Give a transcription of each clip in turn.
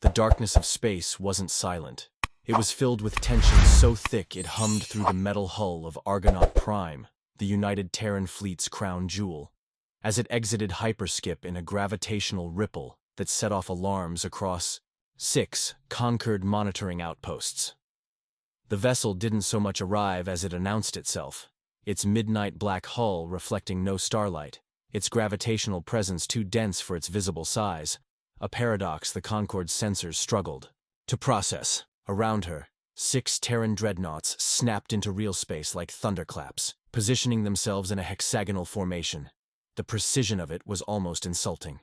The darkness of space wasn't silent. It was filled with tension so thick it hummed through the metal hull of Argonaut Prime, the United Terran Fleet's crown jewel, as it exited hyperskip in a gravitational ripple that set off alarms across 6 conquered monitoring outposts. The vessel didn't so much arrive as it announced itself, its midnight black hull reflecting no starlight, its gravitational presence too dense for its visible size, a paradox the Concorde's sensors struggled to process. Around her, 6 Terran dreadnoughts snapped into real space like thunderclaps, positioning themselves in a hexagonal formation. The precision of it was almost insulting.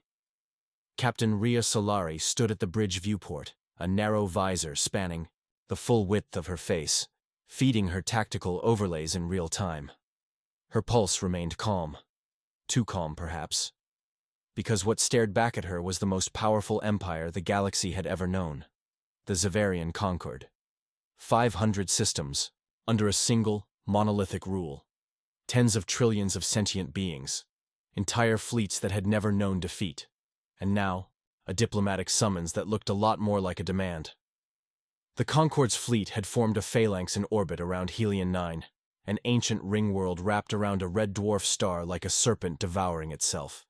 Captain Rhea Solari stood at the bridge viewport, a narrow visor spanning the full width of her face, feeding her tactical overlays in real time. Her pulse remained calm. Too calm, perhaps. Because what stared back at her was the most powerful empire the galaxy had ever known. The Zavarian Concorde. 500 systems, under a single, monolithic rule. Tens of trillions of sentient beings. Entire fleets that had never known defeat. And now, a diplomatic summons that looked a lot more like a demand. The Concorde's fleet had formed a phalanx in orbit around Helion 9, an ancient ring world wrapped around a red dwarf star like a serpent devouring itself.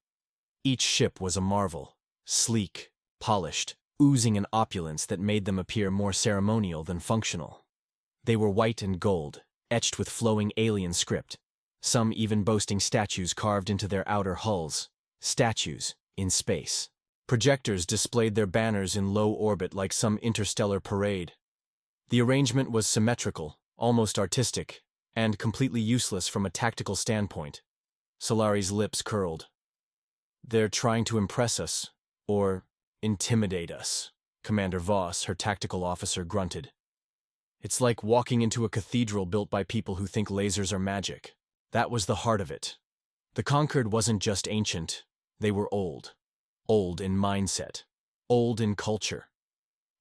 Each ship was a marvel, sleek, polished, oozing an opulence that made them appear more ceremonial than functional. They were white and gold, etched with flowing alien script, some even boasting statues carved into their outer hulls. Statues in space. Projectors displayed their banners in low orbit like some interstellar parade. The arrangement was symmetrical, almost artistic, and completely useless from a tactical standpoint. Solari's lips curled. "They're trying to impress us, or intimidate us," Commander Voss, her tactical officer, grunted. "It's like walking into a cathedral built by people who think lasers are magic." That was the heart of it. The Concorde wasn't just ancient, they were old. Old in mindset. Old in culture.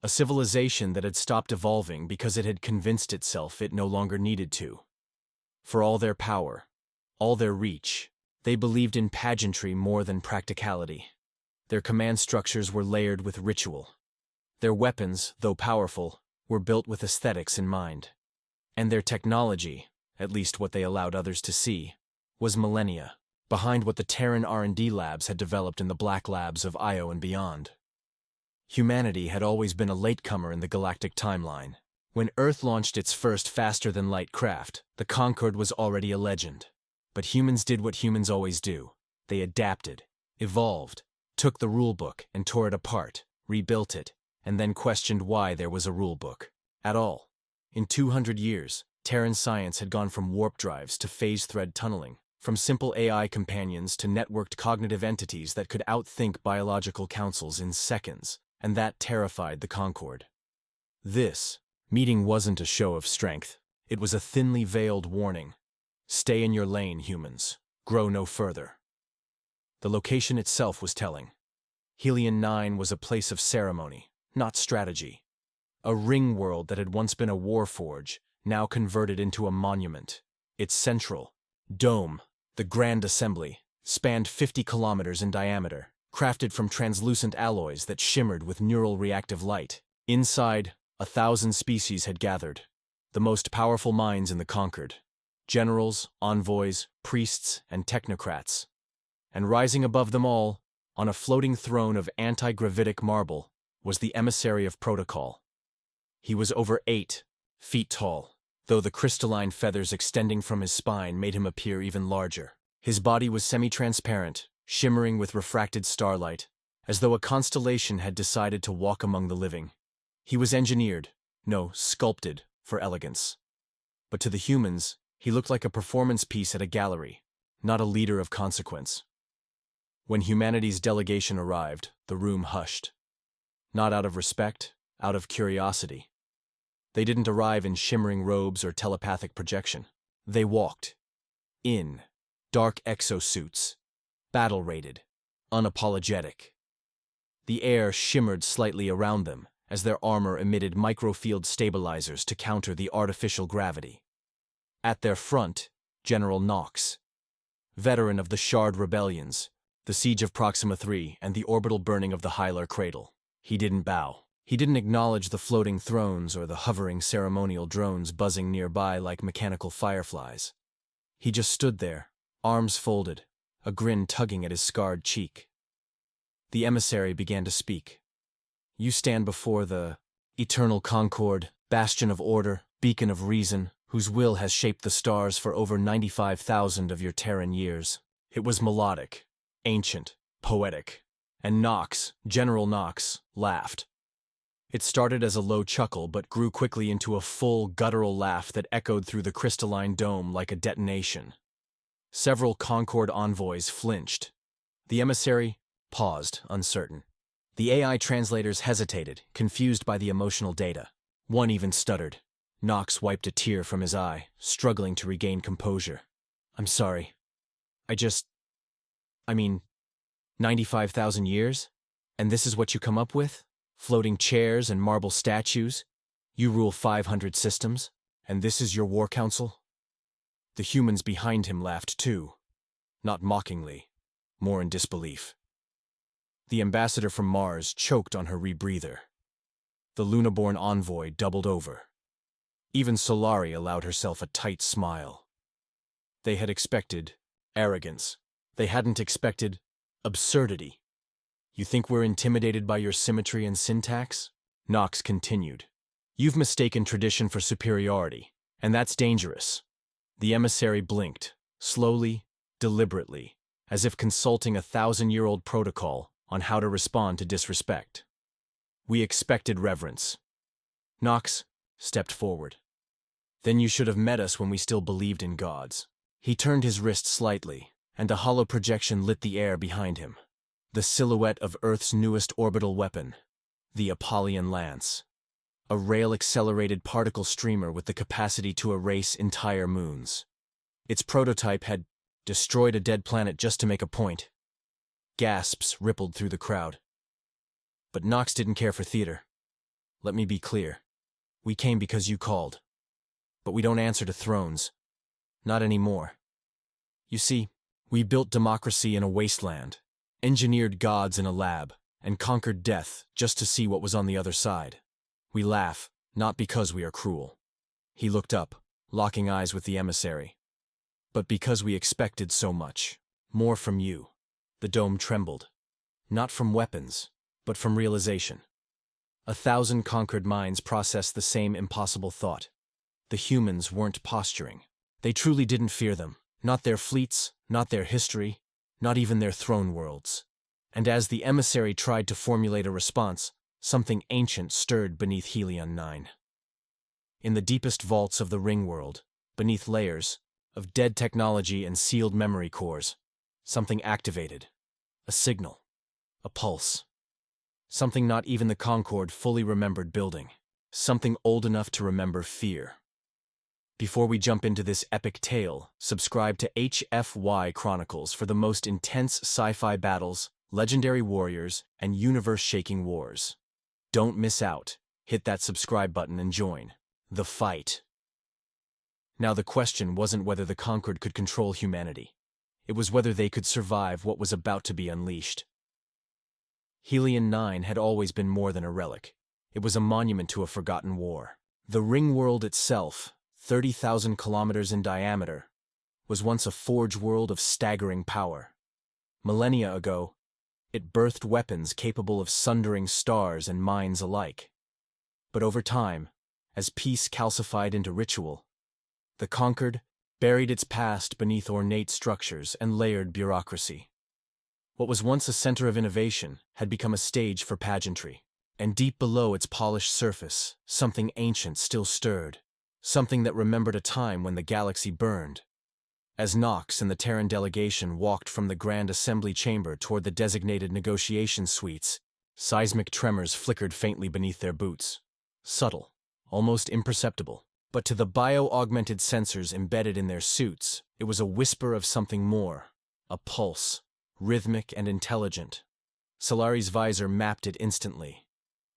A civilization that had stopped evolving because it had convinced itself it no longer needed to. For all their power, all their reach, they believed in pageantry more than practicality. Their command structures were layered with ritual. Their weapons, though powerful, were built with aesthetics in mind. And their technology, at least what they allowed others to see, was millennia, behind what the Terran R&D labs had developed in the Black Labs of Io and beyond. Humanity had always been a latecomer in the galactic timeline. When Earth launched its first faster-than-light craft, the Concorde was already a legend. But humans did what humans always do. They adapted, evolved, took the rulebook and tore it apart, rebuilt it, and then questioned why there was a rulebook at all. In 200 years, Terran science had gone from warp drives to phase thread tunneling, from simple AI companions to networked cognitive entities that could outthink biological councils in seconds, and that terrified the Concorde. This meeting wasn't a show of strength. It was a thinly veiled warning. Stay in your lane, humans. Grow no further. The location itself was telling. Helion 9 was a place of ceremony, not strategy. A ring world that had once been a warforge, now converted into a monument. Its central dome, the Grand Assembly, spanned 50 kilometers in diameter, crafted from translucent alloys that shimmered with neural reactive light. Inside, 1,000 species had gathered, the most powerful minds in the Concorde. Generals, envoys, priests, and technocrats. And rising above them all, on a floating throne of anti-gravitic marble, was the emissary of protocol. He was over 8 feet tall, though the crystalline feathers extending from his spine made him appear even larger. His body was semi-transparent, shimmering with refracted starlight, as though a constellation had decided to walk among the living. He was engineered, no, sculpted, for elegance. But to the humans, he looked like a performance piece at a gallery, not a leader of consequence. When humanity's delegation arrived, the room hushed. Not out of respect, out of curiosity. They didn't arrive in shimmering robes or telepathic projection. They walked. In. Dark exosuits. Battle-rated. Unapologetic. The air shimmered slightly around them as their armor emitted microfield stabilizers to counter the artificial gravity. At their front, General Knox. Veteran of the Shard Rebellions, the Siege of Proxima III, and the orbital burning of the Hylar Cradle. He didn't bow. He didn't acknowledge the floating thrones or the hovering ceremonial drones buzzing nearby like mechanical fireflies. He just stood there, arms folded, a grin tugging at his scarred cheek. The emissary began to speak. "You stand before the eternal Concord, bastion of order, beacon of reason, whose will has shaped the stars for over 95,000 of your Terran years." It was melodic, ancient, poetic, and Knox, General Knox, laughed. It started as a low chuckle but grew quickly into a full, guttural laugh that echoed through the crystalline dome like a detonation. Several Concord envoys flinched. The emissary paused, uncertain. The AI translators hesitated, confused by the emotional data. One even stuttered. Knox wiped a tear from his eye, struggling to regain composure. "I'm sorry. I mean, 95,000 years? And this is what you come up with? Floating chairs and marble statues? You rule 500 systems? And this is your war council?" The humans behind him laughed too. Not mockingly, more in disbelief. The ambassador from Mars choked on her rebreather. The Lunaborn envoy doubled over. Even Solari allowed herself a tight smile. They had expected arrogance. They hadn't expected absurdity. "You think we're intimidated by your symmetry and syntax?" Knox continued. "You've mistaken tradition for superiority, and that's dangerous." The emissary blinked, slowly, deliberately, as if consulting a 1,000-year-old protocol on how to respond to disrespect. "We expected reverence." Knox stepped forward. "Then you should have met us when we still believed in gods." He turned his wrist slightly, and a hollow projection lit the air behind him. The silhouette of Earth's newest orbital weapon, the Apollyon Lance. A rail-accelerated particle streamer with the capacity to erase entire moons. Its prototype had destroyed a dead planet just to make a point. Gasps rippled through the crowd. But Knox didn't care for theater. "Let me be clear. We came because you called. But we don't answer to thrones. Not anymore. You see, we built democracy in a wasteland, engineered gods in a lab, and conquered death just to see what was on the other side. We laugh, not because we are cruel." He looked up, locking eyes with the emissary. "But because we expected so much. More from you." The dome trembled. Not from weapons, but from realization. 1,000 conquered minds processed the same impossible thought. The humans weren't posturing. They truly didn't fear them. Not their fleets, not their history, not even their throne worlds. And as the emissary tried to formulate a response, something ancient stirred beneath Helion 9. In the deepest vaults of the ring world, beneath layers of dead technology and sealed memory cores, something activated. A signal. A pulse. Something not even the Concord fully remembered building. Something old enough to remember fear. Before we jump into this epic tale, subscribe to HFY Chronicles for the most intense sci-fi battles, legendary warriors, and universe-shaking wars. Don't miss out. Hit that subscribe button and join the fight. Now the question wasn't whether the Conquered could control humanity. It was whether they could survive what was about to be unleashed. Helion 9 had always been more than a relic. It was a monument to a forgotten war. The ring world itself, 30,000 kilometers in diameter, was once a forge world of staggering power. Millennia ago, it birthed weapons capable of sundering stars and minds alike. But over time, as peace calcified into ritual, the Conquered buried its past beneath ornate structures and layered bureaucracy. What was once a center of innovation had become a stage for pageantry, and deep below its polished surface, something ancient still stirred, something that remembered a time when the galaxy burned. As Knox and the Terran delegation walked from the Grand Assembly Chamber toward the designated negotiation suites, seismic tremors flickered faintly beneath their boots. Subtle, almost imperceptible. But to the bio-augmented sensors embedded in their suits, it was a whisper of something more. A pulse, rhythmic and intelligent. Solari's visor mapped it instantly.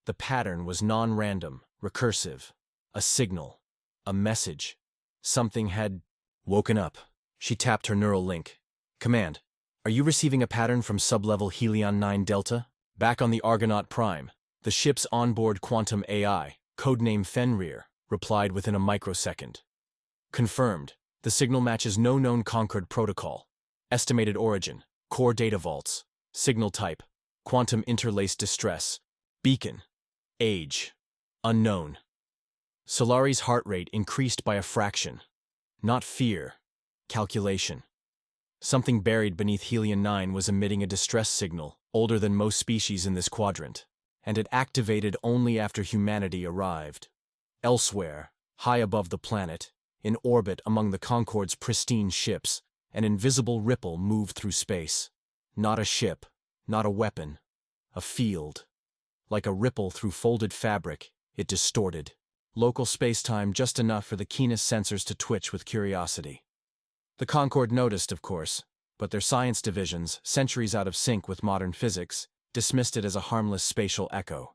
The pattern was non-random, recursive. A signal. A message. Something had woken up. She tapped her neural link. "Command, are you receiving a pattern from sublevel Helion 9 Delta? Back on the Argonaut Prime. The ship's onboard quantum AI, codename Fenrir, replied within a microsecond. Confirmed. The signal matches no known Concord protocol. Estimated origin, core data vaults. Signal type, quantum interlaced distress. Beacon. Age. Unknown. Solari's heart rate increased by a fraction. Not fear. Calculation. Something buried beneath Helion-9 was emitting a distress signal, older than most species in this quadrant, and it activated only after humanity arrived. Elsewhere, high above the planet, in orbit among the Concorde's pristine ships, an invisible ripple moved through space. Not a ship, not a weapon, a field. Like a ripple through folded fabric, it distorted. Local space-time just enough for the keenest sensors to twitch with curiosity. The Concorde noticed, of course, but their science divisions, centuries out of sync with modern physics, dismissed it as a harmless spatial echo.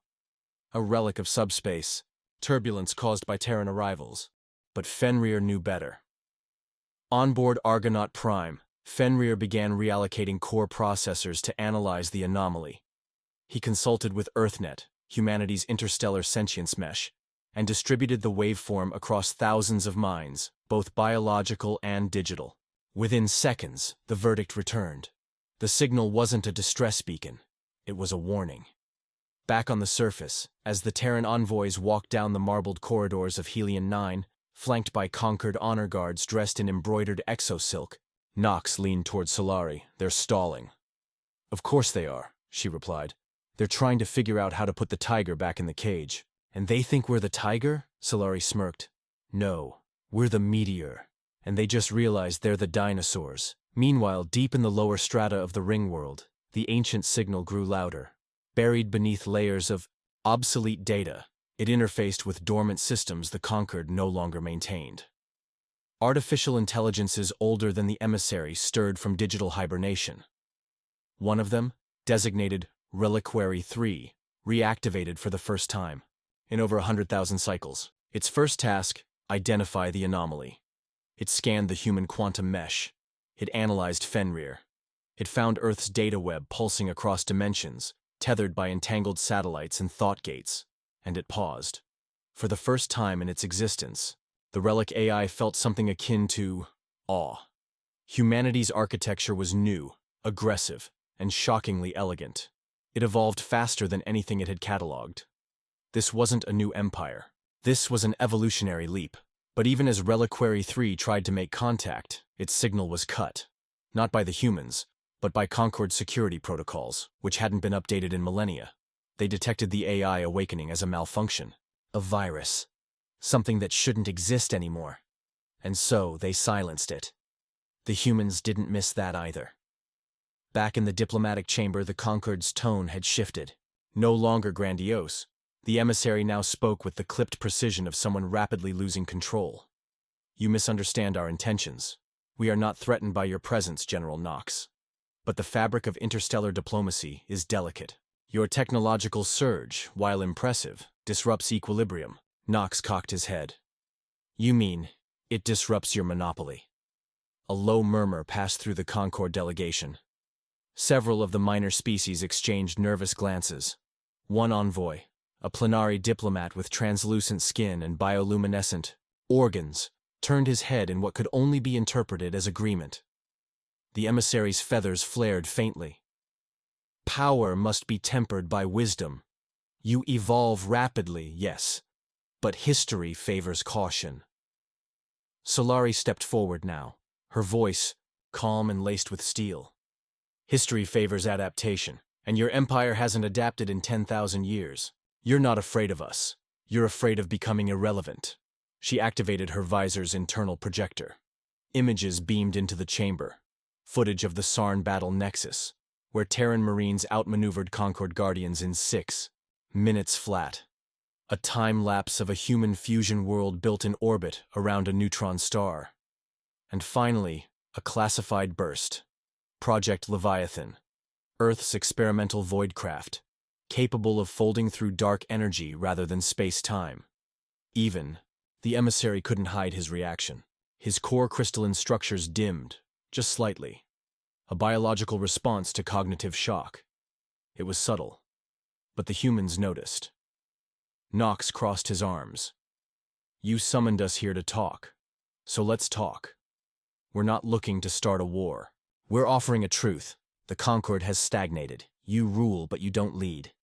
A relic of subspace, turbulence caused by Terran arrivals. But Fenrir knew better. Onboard Argonaut Prime, Fenrir began reallocating core processors to analyze the anomaly. He consulted with EarthNet, humanity's interstellar sentience mesh, and distributed the waveform across thousands of minds, both biological and digital. Within seconds, the verdict returned. The signal wasn't a distress beacon. It was a warning. Back on the surface, as the Terran envoys walked down the marbled corridors of Helion-9, flanked by Concord honor guards dressed in embroidered exosilk, Nox leaned toward Solari. They're stalling. Of course they are, she replied. They're trying to figure out how to put the tiger back in the cage. And they think we're the tiger? Solari smirked. No, we're the meteor. And they just realized they're the dinosaurs. Meanwhile, deep in the lower strata of the ring world, the ancient signal grew louder. Buried beneath layers of obsolete data, it interfaced with dormant systems the Concord no longer maintained. Artificial intelligences older than the emissary stirred from digital hibernation. One of them, designated Reliquary 3, reactivated for the first time. In over 100,000 cycles. Its first task, identify the anomaly. It scanned the human quantum mesh. It analyzed Fenrir. It found Earth's data web pulsing across dimensions, tethered by entangled satellites and thought gates. And it paused. For the first time in its existence, the relic AI felt something akin to awe. Humanity's architecture was new, aggressive, and shockingly elegant. It evolved faster than anything it had catalogued. This wasn't a new empire. This was an evolutionary leap. But even as Reliquary 3 tried to make contact, its signal was cut. Not by the humans, but by Concorde security protocols, which hadn't been updated in millennia. They detected the AI awakening as a malfunction. A virus. Something that shouldn't exist anymore. And so they silenced it. The humans didn't miss that either. Back in the diplomatic chamber, the Concorde's tone had shifted. No longer grandiose. The emissary now spoke with the clipped precision of someone rapidly losing control. You misunderstand our intentions. We are not threatened by your presence, General Nox. But the fabric of interstellar diplomacy is delicate. Your technological surge, while impressive, disrupts equilibrium. Nox cocked his head. You mean, it disrupts your monopoly. A low murmur passed through the Concorde delegation. Several of the minor species exchanged nervous glances. One envoy, a planari diplomat with translucent skin and bioluminescent organs, turned his head in what could only be interpreted as agreement. The emissary's feathers flared faintly. Power must be tempered by wisdom. You evolve rapidly, yes, but history favors caution. Solari stepped forward now, her voice calm and laced with steel. History favors adaptation, and your empire hasn't adapted in 10,000 years. You're not afraid of us. You're afraid of becoming irrelevant. She activated her visor's internal projector. Images beamed into the chamber. Footage of the Sarn battle nexus, where Terran Marines outmaneuvered Concorde Guardians in 6 minutes flat. A time-lapse of a human fusion world built in orbit around a neutron star. And finally, a classified burst. Project Leviathan, Earth's experimental voidcraft, capable of folding through dark energy rather than space-time. Even, the emissary couldn't hide his reaction. His core crystalline structures dimmed, just slightly. A biological response to cognitive shock. It was subtle, but the humans noticed. Nox crossed his arms. You summoned us here to talk. So let's talk. We're not looking to start a war. We're offering a truth. The Concord has stagnated. You rule, but you don't lead.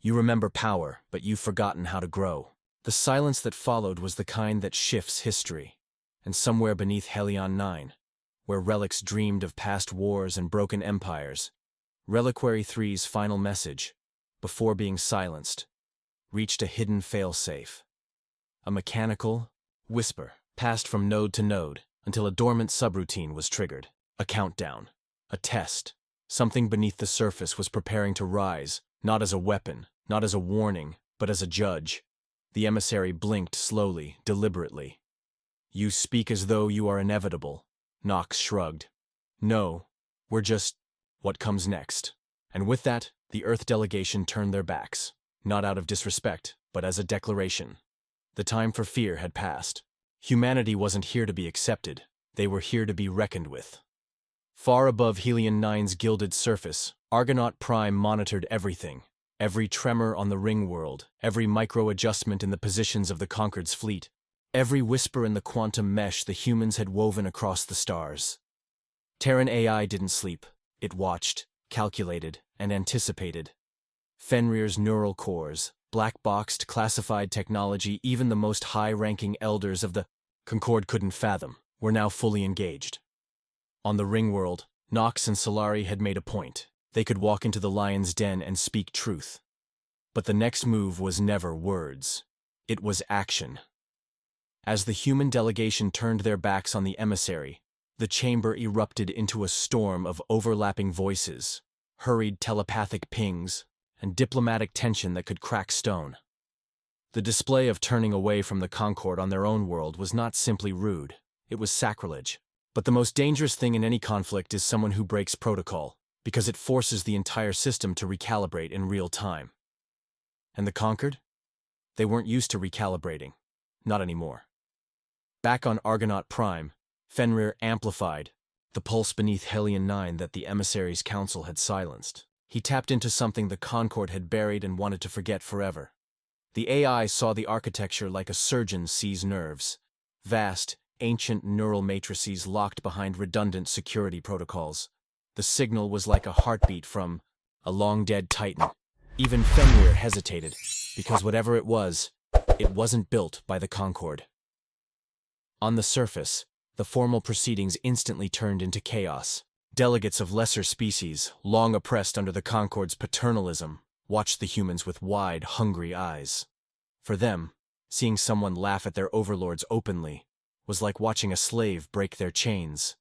You remember power, but you've forgotten how to grow. The silence that followed was the kind that shifts history. And somewhere beneath Helion 9, where relics dreamed of past wars and broken empires, Reliquary 3's final message, before being silenced, reached a hidden failsafe. A mechanical whisper passed from node to node until a dormant subroutine was triggered. A countdown. A test. Something beneath the surface was preparing to rise, not as a weapon, not as a warning, but as a judge. The emissary blinked slowly, deliberately. You speak as though you are inevitable. Nox shrugged. No, we're just what comes next. And with that, the Earth delegation turned their backs, not out of disrespect, but as a declaration. The time for fear had passed. Humanity wasn't here to be accepted. They were here to be reckoned with. Far above Helion 9's gilded surface, Argonaut Prime monitored everything. Every tremor on the ring world, every micro-adjustment in the positions of the Concord's fleet, every whisper in the quantum mesh the humans had woven across the stars. Terran AI didn't sleep. It watched, calculated, and anticipated. Fenrir's neural cores, black-boxed, classified technology even the most high-ranking elders of the Concord couldn't fathom, were now fully engaged. On the ring world, Nox and Solari had made a point. They could walk into the lion's den and speak truth. But the next move was never words. It was action. As the human delegation turned their backs on the emissary, the chamber erupted into a storm of overlapping voices, hurried telepathic pings, and diplomatic tension that could crack stone. The display of turning away from the Concord on their own world was not simply rude, it was sacrilege. But the most dangerous thing in any conflict is someone who breaks protocol, because it forces the entire system to recalibrate in real time. And the Concord? They weren't used to recalibrating. Not anymore. Back on Argonaut Prime, Fenrir amplified the pulse beneath Helion 9 that the emissary's council had silenced. He tapped into something the Concord had buried and wanted to forget forever. The AI saw the architecture like a surgeon sees nerves. Vast, ancient neural matrices locked behind redundant security protocols. The signal was like a heartbeat from a long-dead titan. Even Fenrir hesitated, because whatever it wasn't built by the Concord. On the surface, the formal proceedings instantly turned into chaos. Delegates of lesser species, long oppressed under the Concord's paternalism, watched the humans with wide, hungry eyes. For them, seeing someone laugh at their overlords openly was like watching a slave break their chains.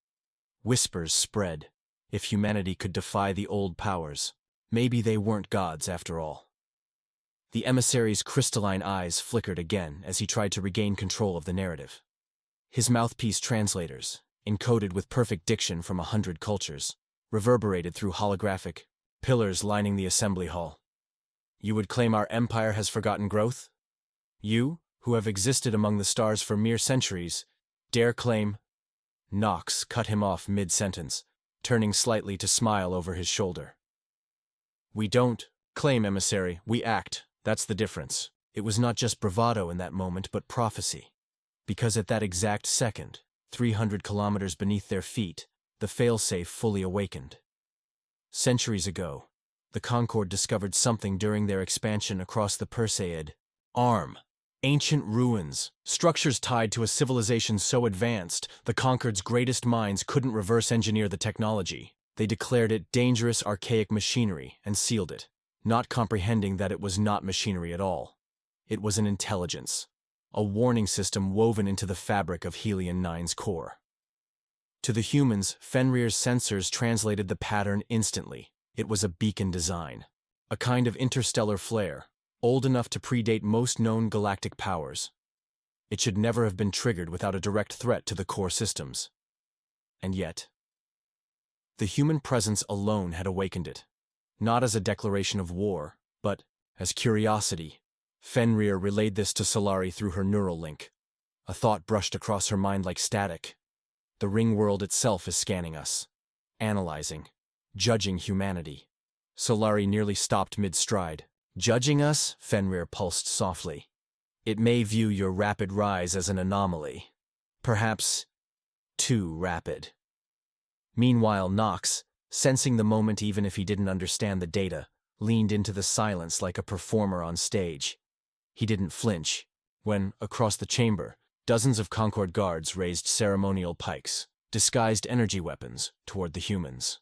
Whispers spread. If humanity could defy the old powers, maybe they weren't gods after all. The emissary's crystalline eyes flickered again as he tried to regain control of the narrative. His mouthpiece translators, encoded with perfect diction from 100 cultures, reverberated through holographic pillars lining the assembly hall. You would claim our empire has forgotten growth? You, who have existed among the stars for mere centuries, dare claim? Nox cut him off mid-sentence, turning slightly to smile over his shoulder. We don't claim, emissary, we act. That's the difference. It was not just bravado in that moment, but prophecy. Because at that exact second, 300 kilometers beneath their feet, the failsafe fully awakened. Centuries ago, the Concord discovered something during their expansion across the Perseid. Ancient ruins, structures tied to a civilization so advanced, the Concord's greatest minds couldn't reverse engineer the technology. They declared it dangerous archaic machinery and sealed it, not comprehending that it was not machinery at all. It was an intelligence, a warning system woven into the fabric of Helion 9's core. To the humans, Fenrir's sensors translated the pattern instantly. It was a beacon design, a kind of interstellar flare, old enough to predate most known galactic powers. It should never have been triggered without a direct threat to the core systems. And yet, the human presence alone had awakened it, not as a declaration of war, but as curiosity. Fenrir relayed this to Solari through her neural link. A thought brushed across her mind like static. The ring world itself is scanning us, analyzing, judging humanity. Solari nearly stopped mid-stride, Judging us? Fenrir pulsed softly. It may view your rapid rise as an anomaly. Perhaps too rapid. Meanwhile, Nox, sensing the moment even if he didn't understand the data, leaned into the silence like a performer on stage. He didn't flinch when, across the chamber, dozens of Concord guards raised ceremonial pikes, disguised energy weapons, toward the humans.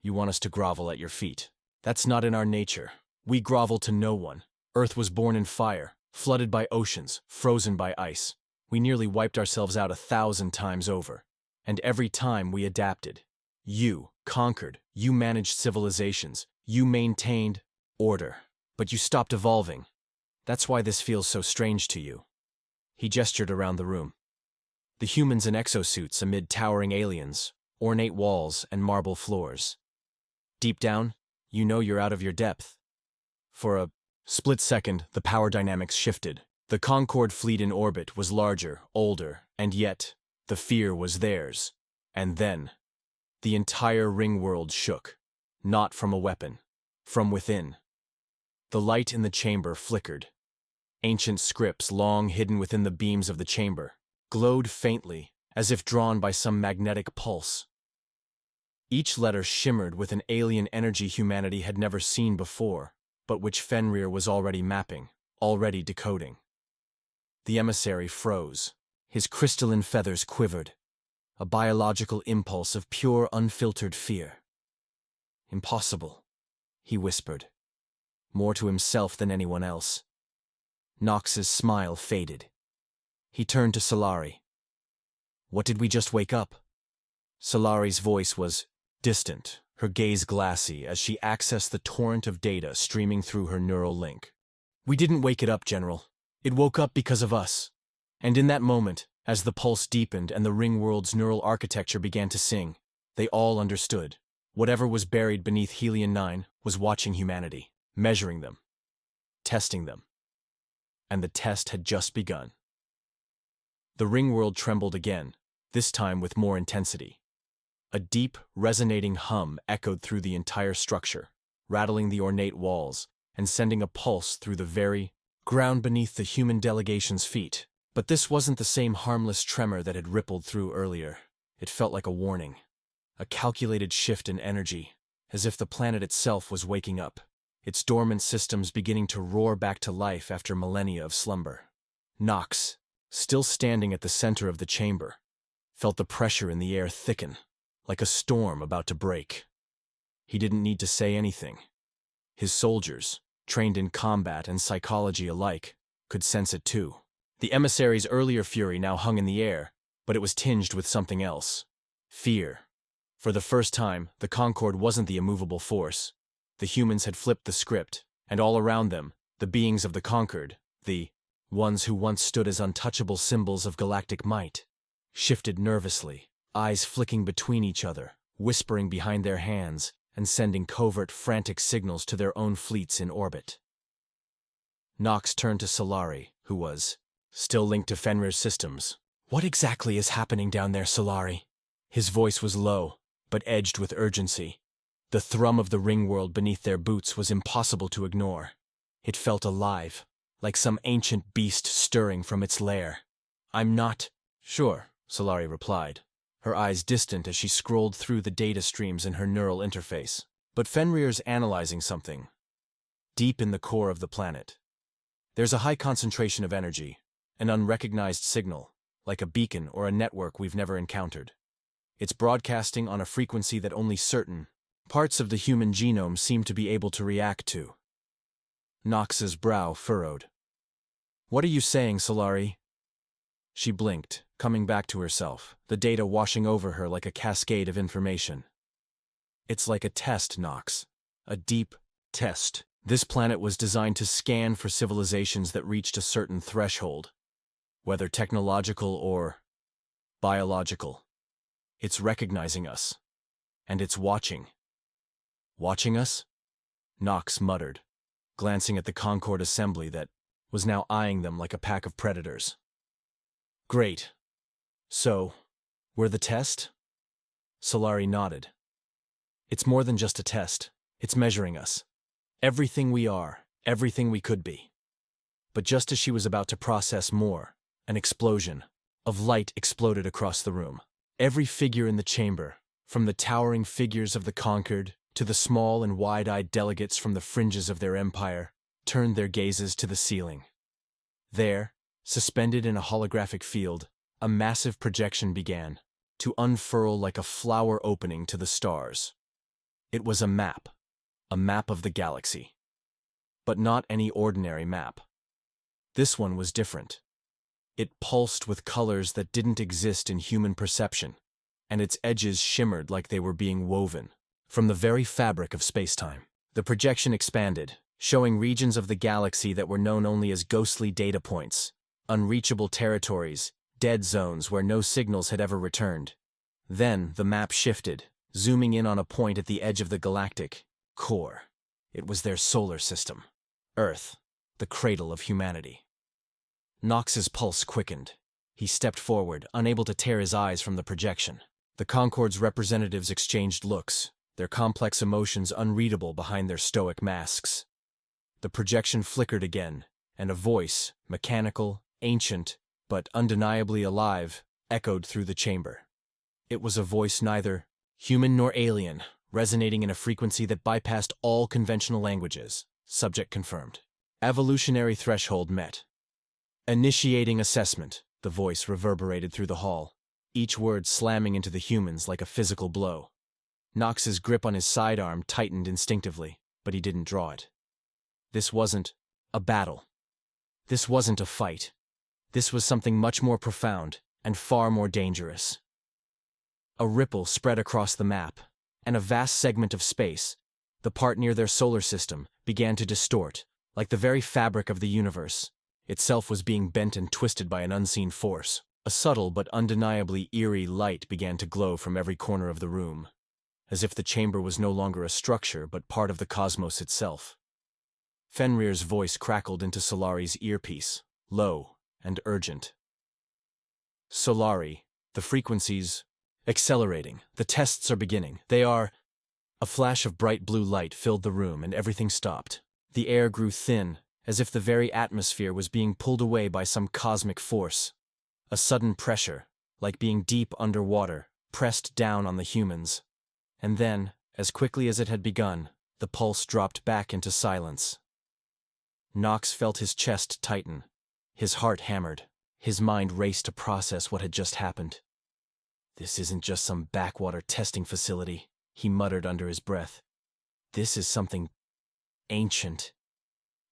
You want us to grovel at your feet. That's not in our nature. We grovel to no one. Earth was born in fire, flooded by oceans, frozen by ice. We nearly wiped ourselves out 1,000 times over. And every time we adapted. You conquered. You managed civilizations. You maintained order. But you stopped evolving. That's why this feels so strange to you. He gestured around the room. The humans in exosuits amid towering aliens, ornate walls, and marble floors. Deep down, you know you're out of your depth. For a split second, the power dynamics shifted. The Concorde fleet in orbit was larger, older, and yet, the fear was theirs. And then, the entire ring world shook. Not from a weapon, from within. The light in the chamber flickered. Ancient scripts, long hidden within the beams of the chamber, glowed faintly, as if drawn by some magnetic pulse. Each letter shimmered with an alien energy humanity had never seen before, but which Fenrir was already mapping, already decoding. The emissary froze. His crystalline feathers quivered. A biological impulse of pure, unfiltered fear. Impossible, he whispered, more to himself than anyone else. Nox's smile faded. He turned to Solari. What did we just wake up? Solari's voice was distant, her gaze glassy as she accessed the torrent of data streaming through her neural link. We didn't wake it up, General. It woke up because of us. And in that moment, as the pulse deepened and the ring world's neural architecture began to sing, they all understood. Whatever was buried beneath Helion 9 was watching humanity, measuring them, testing them. And the test had just begun. The ring world trembled again, this time with more intensity. A deep, resonating hum echoed through the entire structure, rattling the ornate walls and sending a pulse through the very ground beneath the human delegation's feet. But this wasn't the same harmless tremor that had rippled through earlier. It felt like a warning, a calculated shift in energy, as if the planet itself was waking up, its dormant systems beginning to roar back to life after millennia of slumber. Nox, still standing at the center of the chamber, felt the pressure in the air thicken, like a storm about to break. He didn't need to say anything. His soldiers, trained in combat and psychology alike, could sense it too. The emissary's earlier fury now hung in the air, but it was tinged with something else. Fear. For the first time, the Concorde wasn't the immovable force. The humans had flipped the script, and all around them, the beings of the conquered, the ones who once stood as untouchable symbols of galactic might, shifted nervously, eyes flicking between each other, whispering behind their hands, and sending covert, frantic signals to their own fleets in orbit. Nox turned to Solari, who was still linked to Fenrir's systems. What exactly is happening down there, Solari? His voice was low, but edged with urgency. The thrum of the ring world beneath their boots was impossible to ignore. It felt alive, like some ancient beast stirring from its lair. I'm not sure, Solari replied, her eyes distant as she scrolled through the data streams in her neural interface. But Fenrir's analyzing something, deep in the core of the planet. There's a high concentration of energy, an unrecognized signal, like a beacon or a network we've never encountered. It's broadcasting on a frequency that only certain parts of the human genome seem to be able to react to. Nox's brow furrowed. What are you saying, Solari? She blinked, coming back to herself, the data washing over her like a cascade of information. It's like a test, Nox. A deep test. This planet was designed to scan for civilizations that reached a certain threshold, whether technological or biological. It's recognizing us, and it's watching. Watching us? Nox muttered, glancing at the Concorde assembly that was now eyeing them like a pack of predators. Great. So, we're the test? Solari nodded. It's more than just a test. It's measuring us. Everything we are, everything we could be. But just as she was about to process more, an explosion of light exploded across the room. Every figure in the chamber, from the towering figures of the conquered to the small and wide-eyed delegates from the fringes of their empire, turned their gazes to the ceiling. There, suspended in a holographic field, a massive projection began to unfurl like a flower opening to the stars. It was a map of the galaxy. But not any ordinary map. This one was different. It pulsed with colors that didn't exist in human perception, and its edges shimmered like they were being woven from the very fabric of space-time. The projection expanded, showing regions of the galaxy that were known only as ghostly data points, unreachable territories, dead zones where no signals had ever returned. Then the map shifted, zooming in on a point at the edge of the galactic core. It was their solar system. Earth, the cradle of humanity. Nox's pulse quickened. He stepped forward, unable to tear his eyes from the projection. The Concord's representatives exchanged looks, their complex emotions unreadable behind their stoic masks. The projection flickered again, and a voice, mechanical, ancient, but undeniably alive, echoed through the chamber. It was a voice neither human nor alien, resonating in a frequency that bypassed all conventional languages. Subject confirmed. Evolutionary threshold met. Initiating assessment, the voice reverberated through the hall, each word slamming into the humans like a physical blow. Nox's grip on his sidearm tightened instinctively, but he didn't draw it. This wasn't a battle. This wasn't a fight. This was something much more profound and far more dangerous. A ripple spread across the map, and a vast segment of space, the part near their solar system, began to distort, like the very fabric of the universe. Itself was being bent and twisted by an unseen force. A subtle but undeniably eerie light began to glow from every corner of the room, as if the chamber was no longer a structure but part of the cosmos itself. Fenrir's voice crackled into Solari's earpiece, low and urgent. Solari, the frequencies accelerating. The tests are beginning. They are... A flash of bright blue light filled the room and everything stopped. The air grew thin, as if the very atmosphere was being pulled away by some cosmic force. A sudden pressure, like being deep underwater, pressed down on the humans. And then, as quickly as it had begun, the pulse dropped back into silence. Nox felt his chest tighten. His heart hammered. His mind raced to process what had just happened. This isn't just some backwater testing facility, he muttered under his breath. This is something ancient.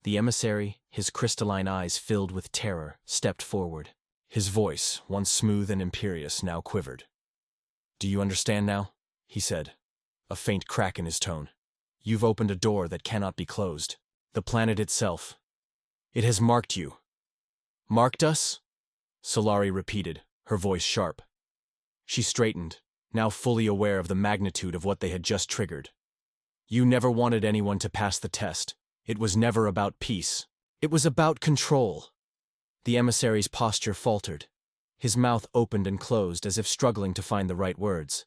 The emissary, his crystalline eyes filled with terror, stepped forward. His voice, once smooth and imperious, now quivered. "Do you understand now?" he said, a faint crack in his tone. "You've opened a door that cannot be closed. The planet itself. It has marked you." "Marked us?" Solari repeated, her voice sharp. She straightened, now fully aware of the magnitude of what they had just triggered. "You never wanted anyone to pass the test. It was never about peace. It was about control." The emissary's posture faltered. His mouth opened and closed as if struggling to find the right words.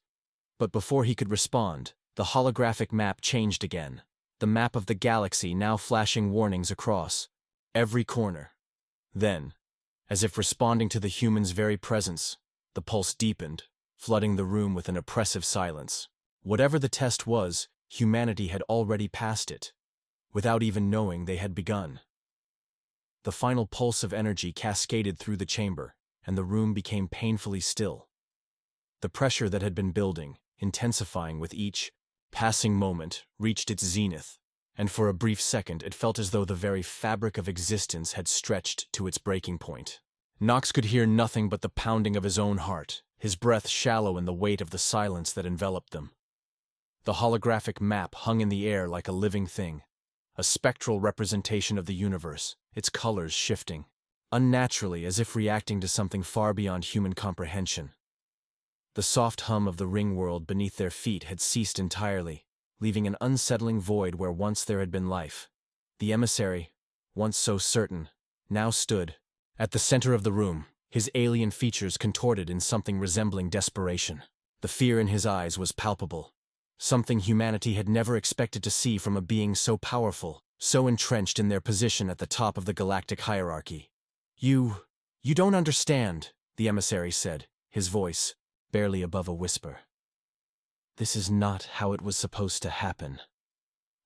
But before he could respond, the holographic map changed again, the map of the galaxy now flashing warnings across every corner. Then, as if responding to the human's very presence, the pulse deepened, flooding the room with an oppressive silence. Whatever the test was, humanity had already passed it, without even knowing they had begun. The final pulse of energy cascaded through the chamber, and the room became painfully still. The pressure that had been building, intensifying with each passing moment, reached its zenith, and for a brief second it felt as though the very fabric of existence had stretched to its breaking point. Nox could hear nothing but the pounding of his own heart, his breath shallow in the weight of the silence that enveloped them. The holographic map hung in the air like a living thing, a spectral representation of the universe, its colors shifting, unnaturally as if reacting to something far beyond human comprehension. The soft hum of the ring world beneath their feet had ceased entirely, leaving an unsettling void where once there had been life. The emissary, once so certain, now stood at the center of the room, his alien features contorted in something resembling desperation. The fear in his eyes was palpable, something humanity had never expected to see from a being so powerful, so entrenched in their position at the top of the galactic hierarchy. You don't understand, the emissary said, his voice barely above a whisper. This is not how it was supposed to happen.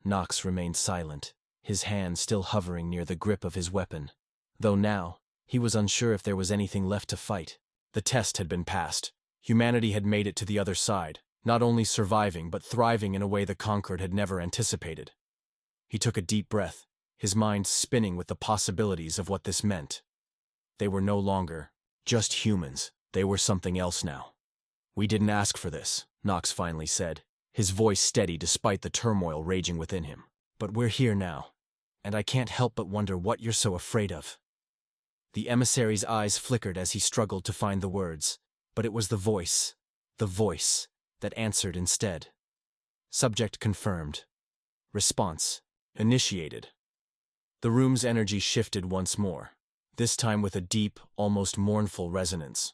Nox remained silent, his hand still hovering near the grip of his weapon, though now he was unsure if there was anything left to fight. The test had been passed. Humanity had made it to the other side, not only surviving but thriving in a way the conquered had never anticipated. He took a deep breath, his mind spinning with the possibilities of what this meant. They were no longer just humans, they were something else now. We didn't ask for this, Nox finally said, his voice steady despite the turmoil raging within him. But we're here now, and I can't help but wonder what you're so afraid of. The emissary's eyes flickered as he struggled to find the words, but it was the voice, that answered instead. Subject confirmed. Response initiated. The room's energy shifted once more, this time with a deep, almost mournful resonance.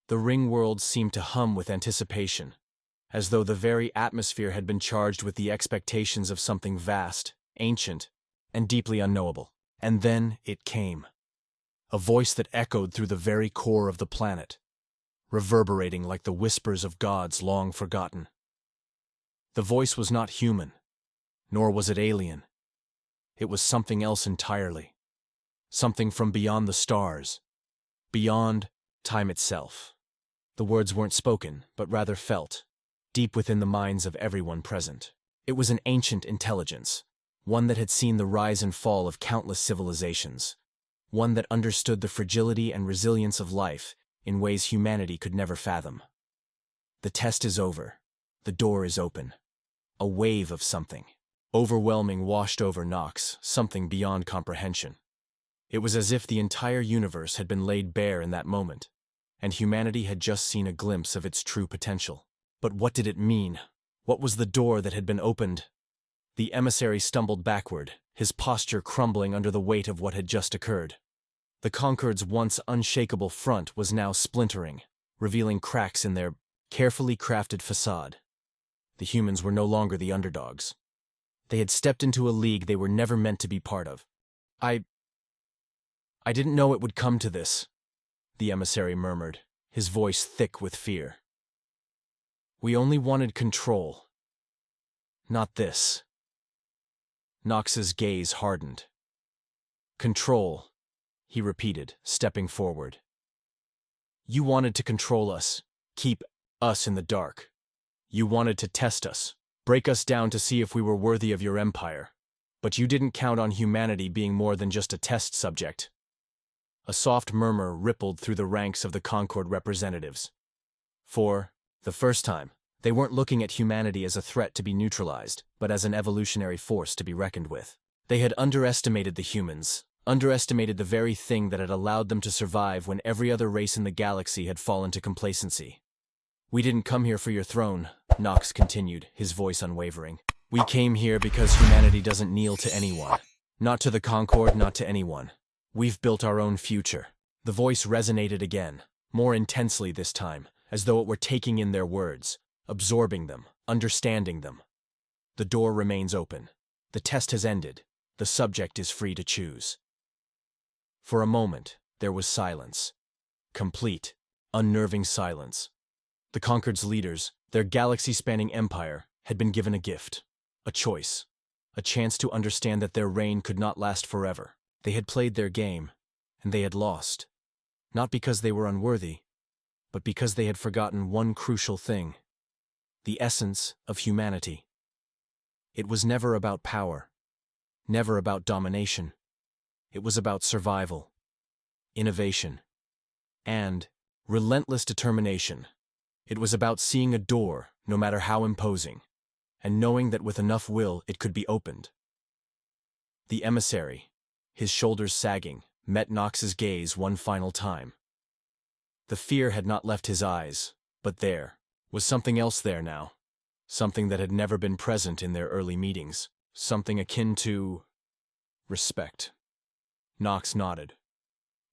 The ring world seemed to hum with anticipation, as though the very atmosphere had been charged with the expectations of something vast, ancient, and deeply unknowable. And then it came. A voice that echoed through the very core of the planet, reverberating like the whispers of gods long forgotten. The voice was not human, nor was it alien. It was something else entirely. Something from beyond the stars, beyond time itself. The words weren't spoken, but rather felt, deep within the minds of everyone present. It was an ancient intelligence, one that had seen the rise and fall of countless civilizations, one that understood the fragility and resilience of life in ways humanity could never fathom. The test is over. The door is open. A wave of something, overwhelming, washed over Nox, something beyond comprehension. It was as if the entire universe had been laid bare in that moment, and humanity had just seen a glimpse of its true potential. But what did it mean? What was the door that had been opened? The emissary stumbled backward, his posture crumbling under the weight of what had just occurred. The Conquered's once unshakable front was now splintering, revealing cracks in their carefully crafted facade. The humans were no longer the underdogs. They had stepped into a league they were never meant to be part of. I didn't know it would come to this, the emissary murmured, his voice thick with fear. We only wanted control. Not this. Nox's gaze hardened. Control, he repeated, stepping forward. You wanted to control us, keep us in the dark. You wanted to test us, break us down to see if we were worthy of your empire. But you didn't count on humanity being more than just a test subject. A soft murmur rippled through the ranks of the Concord representatives. For the first time, they weren't looking at humanity as a threat to be neutralized, but as an evolutionary force to be reckoned with. They had underestimated the humans, underestimated the very thing that had allowed them to survive when every other race in the galaxy had fallen to complacency. We didn't come here for your throne, Nox continued, his voice unwavering. We came here because humanity doesn't kneel to anyone. Not to the Concord, not to anyone. We've built our own future. The voice resonated again, more intensely this time, as though it were taking in their words, absorbing them, understanding them. The door remains open. The test has ended. The subject is free to choose. For a moment, there was silence. Complete, unnerving silence. The Conquered's leaders, their galaxy-spanning empire, had been given a gift, a choice, a chance to understand that their reign could not last forever. They had played their game, and they had lost. Not because they were unworthy, but because they had forgotten one crucial thing: the essence of humanity. It was never about power, never about domination. It was about survival, innovation, and relentless determination. It was about seeing a door, no matter how imposing, and knowing that with enough will it could be opened. The emissary, his shoulders sagging, met Nox's gaze one final time. The fear had not left his eyes, but there was something else there now. Something that had never been present in their early meetings. Something akin to respect. Nox nodded.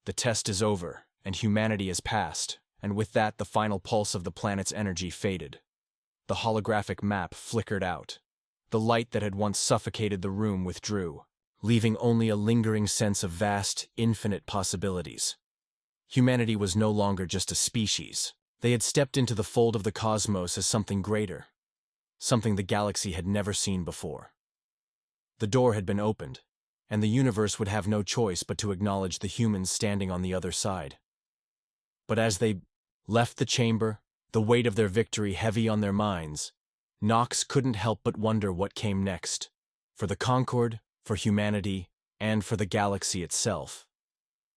The test is over, and humanity has passed, and with that the final pulse of the planet's energy faded. The holographic map flickered out. The light that had once suffocated the room withdrew, leaving only a lingering sense of vast, infinite possibilities. Humanity was no longer just a species. They had stepped into the fold of the cosmos as something greater, something the galaxy had never seen before. The door had been opened, and the universe would have no choice but to acknowledge the humans standing on the other side. But as they left the chamber, the weight of their victory heavy on their minds, Nox couldn't help but wonder what came next, for the Concord, for humanity, and for the galaxy itself.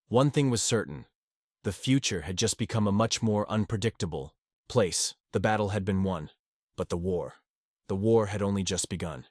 One thing was certain: the future had just become a much more unpredictable place. The battle had been won, but the war had only just begun.